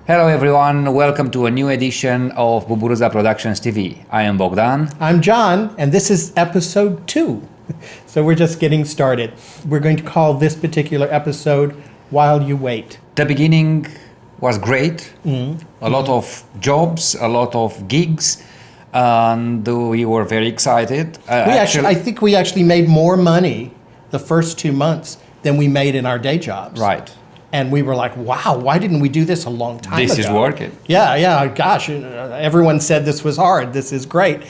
Hello everyone, welcome to a new edition of Buburuza Productions TV. I am Bogdan. I'm John, and this is episode 2. So we're just getting started. We're going to call this particular episode While You Wait. The beginning was great. A lot of jobs, a lot of gigs, and we were very excited. I think we actually made more money the first 2 months than we made in our day jobs. Right. And we were like, wow, why didn't we do this a long time ago? This is working. Yeah, gosh, everyone said this was hard, this is great.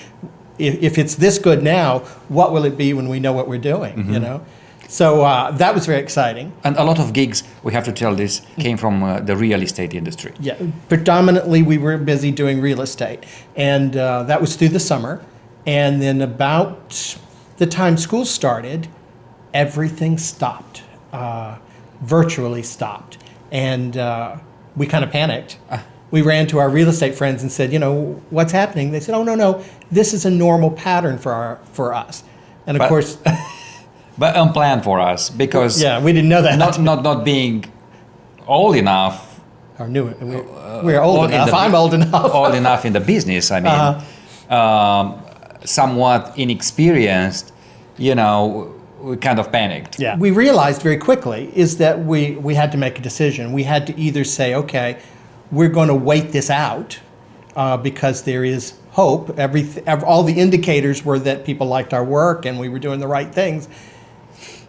If it's this good now, what will it be when we know what we're doing, you know? So that was very exciting. And a lot of gigs, we have to tell this, came from the real estate industry. Yeah, predominantly we were busy doing real estate. And that was through the summer. And then about the time school started, everything stopped. Virtually stopped. And we kind of panicked. We ran to our real estate friends and said, you know, what's happening? They said, oh, no, this is a normal pattern for us. And of course... But unplanned for us, because... Yeah, we didn't know that. Not being old enough... Or new, we're old enough. I'm old enough. Old enough in the business, I mean. Somewhat inexperienced, you know, we kind of panicked. Yeah. We realized very quickly is that we had to make a decision. We had to either say, okay, we're going to wait this out because there is hope. All the indicators were that people liked our work and we were doing the right things.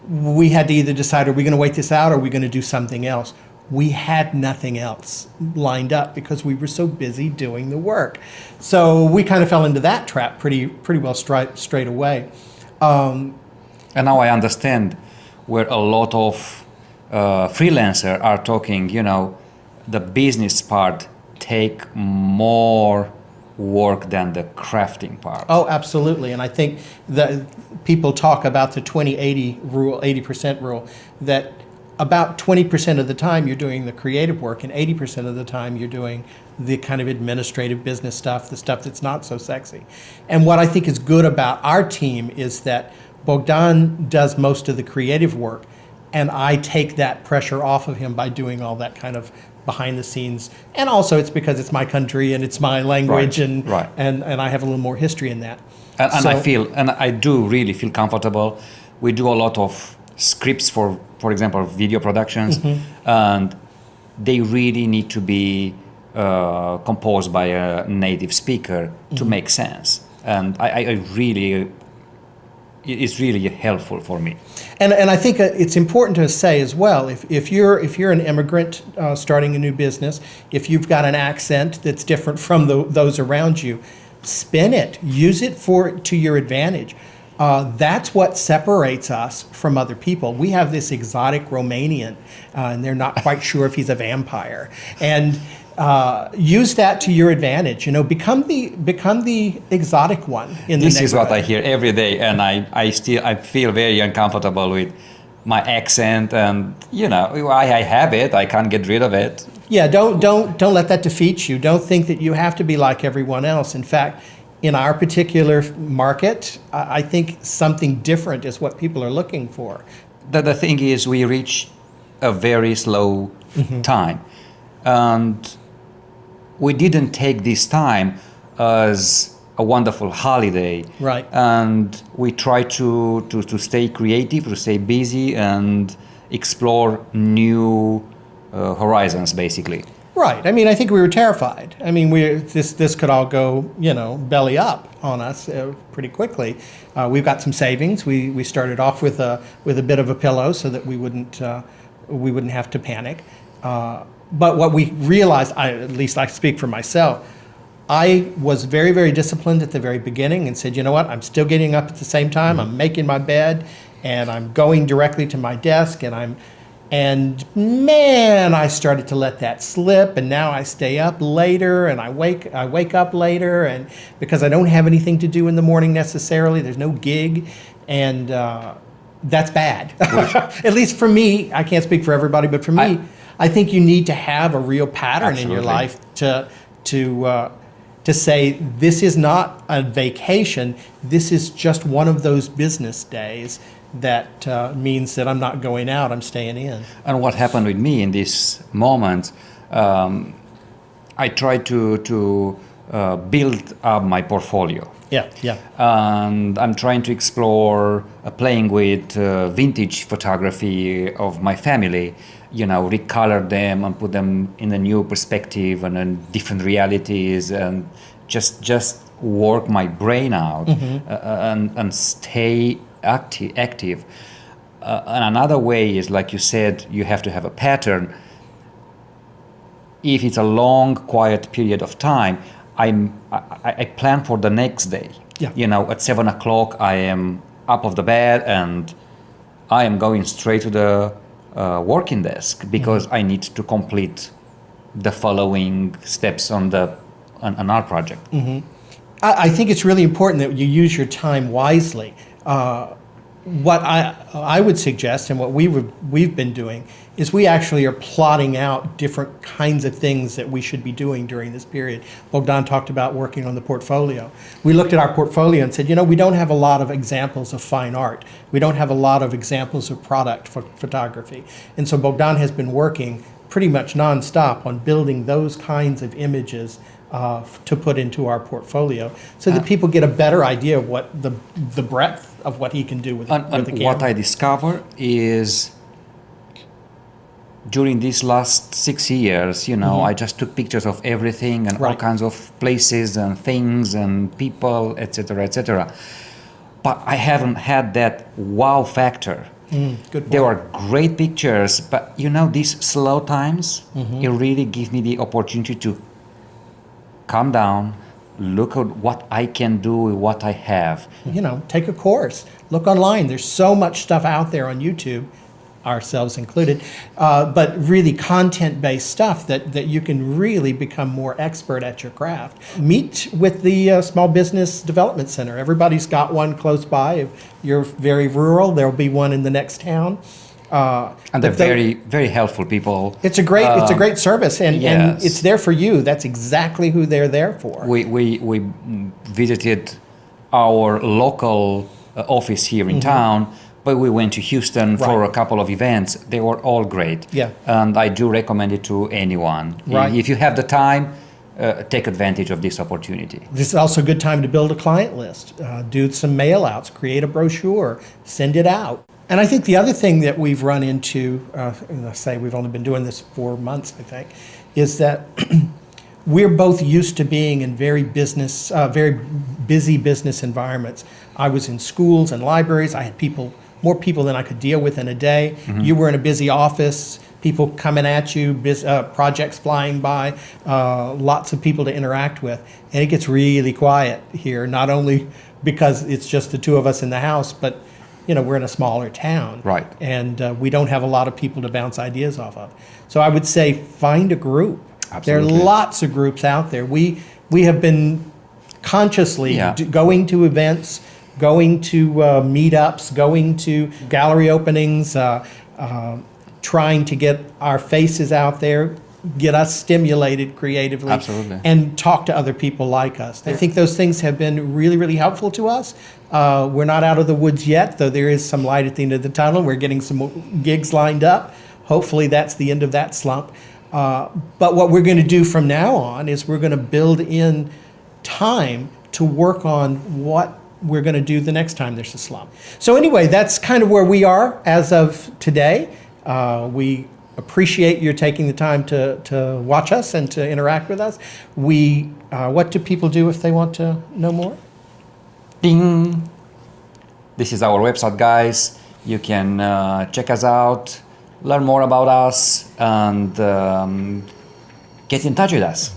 We had to either decide, are we going to wait this out or are we going to do something else? We had nothing else lined up because we were so busy doing the work. So we kind of fell into that trap pretty well straight away. And now I understand where a lot of freelancers are talking, you know, the business part take more work than the crafting part. Oh, absolutely. And I think that people talk about the 20-80 rule, 80% rule, that about 20% of the time you're doing the creative work and 80% of the time you're doing the kind of administrative business stuff, the stuff that's not so sexy. And what I think is good about our team is that Bogdan does most of the creative work, and I take that pressure off of him by doing all that kind of behind the scenes. And also it's because it's my country and it's my language, and I have a little more history in that. And I do really feel comfortable. We do a lot of scripts for example, video productions, and they really need to be composed by a native speaker to make sense. And I really... It's really helpful for me. And I think it's important to say as well, if you're an immigrant starting a new business, if you've got an accent that's different from those around you, spin it, use it to your advantage. That's what separates us from other people. We have this exotic Romanian, and they're not quite sure if he's a vampire. And use that to your advantage. You know, become the exotic one in the This is what I hear every day, and I feel very uncomfortable with my accent, and you know, I have it. I can't get rid of it. Yeah, don't let that defeat you. Don't think that you have to be like everyone else. In fact, in our particular market, I think something different is what people are looking for. The thing is, we reach a very slow time, and we didn't take this time as a wonderful holiday. Right. And we try to stay creative, to stay busy and explore new horizons, basically. Right. I mean, I think we were terrified. I mean, this could all go, you know, belly up on us pretty quickly. We've got some savings. We started off with a bit of a pillow so that we wouldn't have to panic. But what we realized, at least I speak for myself, I was very, very disciplined at the very beginning and said, you know what, I'm still getting up at the same time, I'm making my bed, and I'm going directly to my desk, and man, I started to let that slip, and now I stay up later, and I wake up later, and because I don't have anything to do in the morning necessarily, there's no gig, and that's bad. At least for me, I can't speak for everybody, but for me, I think you need to have a real pattern in your life to say this is not a vacation. This is just one of those business days that means that I'm not going out. I'm staying in. And what happened with me in this moment, I try to build up my portfolio. Yeah, yeah. And I'm trying to explore playing with vintage photography of my family, recolor them and put them in a new perspective and in different realities, and just work my brain out, and stay active. And another way is, like you said, you have to have a pattern. If it's a long, quiet period of time, I plan for the next day. Yeah. At 7 o'clock, I am up of the bed and I am going straight to the working desk, because I need to complete the following steps on our project. I think it's really important that you use your time wisely. What I would suggest, and what we've been doing, is we actually are plotting out different kinds of things that we should be doing during this period. Bogdan talked about working on the portfolio. We looked at our portfolio and said, we don't have a lot of examples of fine art. We don't have a lot of examples of product photography. And so Bogdan has been working pretty much nonstop on building those kinds of images to put into our portfolio, so that people get a better idea of what the breadth of what he can do with the camera. What I discover is, during these last 6 years, I just took pictures of everything and all kinds of places and things and people, etc., etc. But I haven't had that wow factor. Good point. There are great pictures, but these slow times, it really gives me the opportunity to calm down, look at what I can do with what I have. Take a course, look online. There's so much stuff out there on YouTube, ourselves included, but really content-based stuff that you can really become more expert at your craft. Meet with the Small Business Development Center. Everybody's got one close by. If you're very rural, there'll be one in the next town. And they're very, very helpful people. It's a great service, and it's there for you. That's exactly who they're there for. We visited our local office here in town, but we went to Houston for a couple of events. They were all great. Yeah. And I do recommend it to anyone. Right. If you have the time, take advantage of this opportunity. This is also a good time to build a client list, do some mail outs, create a brochure, send it out. And I think the other thing that we've run into, we've only been doing this 4 months, I think, is that we're both used to being in very busy business environments. I was in schools and libraries. I had more people than I could deal with in a day. You were in a busy office, people coming at you, projects flying by, lots of people to interact with. And it gets really quiet here, not only because it's just the two of us in the house, but we're in a smaller town. Right. And we don't have a lot of people to bounce ideas off of. So I would say find a group. Absolutely. There are lots of groups out there. We have been consciously going to events, going to meetups, going to gallery openings, trying to get our faces out there, get us stimulated creatively. Absolutely. And talk to other people like us. I think those things have been really, really helpful to us. We're not out of the woods yet, though there is some light at the end of the tunnel. We're getting some gigs lined up. Hopefully that's the end of that slump. But what we're going to do from now on is we're going to build in time to work on what we're going to do the next time there's a slump. So anyway, that's kind of where we are as of today. We appreciate your taking the time to watch us and to interact with us. What do people do if they want to know more? Ding! This is our website, guys. You can check us out, learn more about us, and get in touch with us.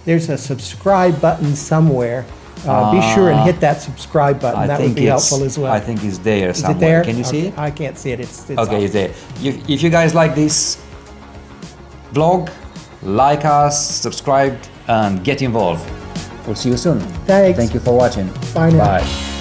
There's a subscribe button somewhere. Be sure and hit that subscribe button. That would be helpful as well. I think it's there somewhere. Is it there? Can you see it? I can't see it. It's okay, it's there. If you guys like this vlog, like us, subscribe, and get involved. We'll see you soon. Thanks. Thank you for watching. Bye now. Bye.